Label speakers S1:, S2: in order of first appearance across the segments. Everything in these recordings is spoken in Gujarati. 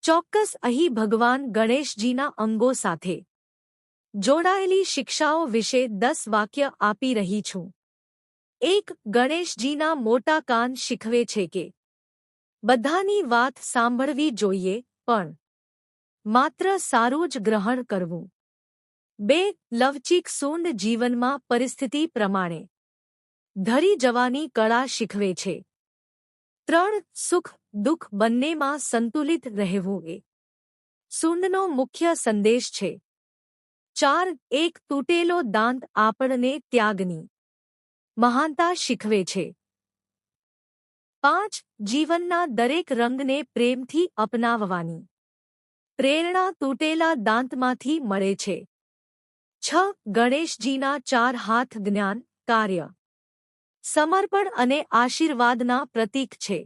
S1: ચોક્કસ અહીં ભગવાન ગણેશજીના અંગો સાથે જોડાયેલી શિક્ષાઓ વિશે 10 વાક્ય આપી રહી છું। 1. ગણેશજીના મોટા કાન શીખવે છે કે બધાની વાત સાંભળવી જોઈએ પણ માત્ર સારું જ ગ્રહણ કરવું। 2. લવચીક સૂંઢ જીવનમાં પરિસ્થિતિ પ્રમાણે ધરી જવાની કળા શીખવે છે। 3. સુખ દુઃખ બંનેમાં સંતુલિત રહેવું એ સૂંઢનો મુખ્ય સંદેશ છે। 4. એક તૂટેલો દાંત આપણને ત્યાગની મહાનતા શીખવે છે। 5. જીવનના દરેક રંગને પ્રેમથી અપનાવવાની પ્રેરણા તૂટેલા દાંતમાંથી મળે છે। 6. ગણેશજીના 4 હાથ જ્ઞાન કાર્ય સમર્પણ અને આશીર્વાદના પ્રતીક છે।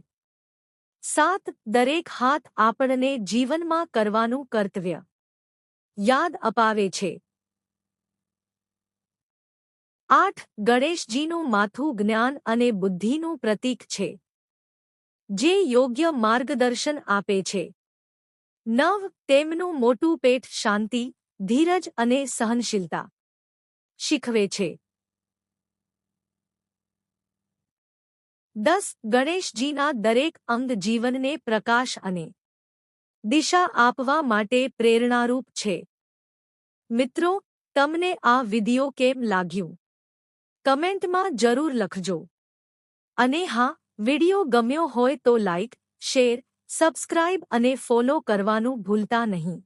S1: 7. દરેક હાથ આપણને જીવનમાં કરવાનું કર્તવ્ય યાદ અપાવે છે। 8. ગણેશજીનું માથું જ્ઞાન અને બુદ્ધિનું પ્રતીક છે જે યોગ્ય માર્ગદર્શન આપે છે। 9. તેમનું મોટું પેટ શાંતિ ધીરજ અને સહનશીલતા શીખવે છે। 10. ગણેશજીના દરેક અંગ જીવનને પ્રકાશ અને દિશા આપવા માટે પ્રેરણારૂપ છે। મિત્રો, તમને આ વિડિયો કેમ લાગ્યું? કમેન્ટમાં જરૂર લખજો। અને હા, વિડિયો ગમ્યો હોય તો લાઇક, શેર, સબસ્ક્રાઇબ અને ફોલો કરવાનું ભૂલતા નહીં।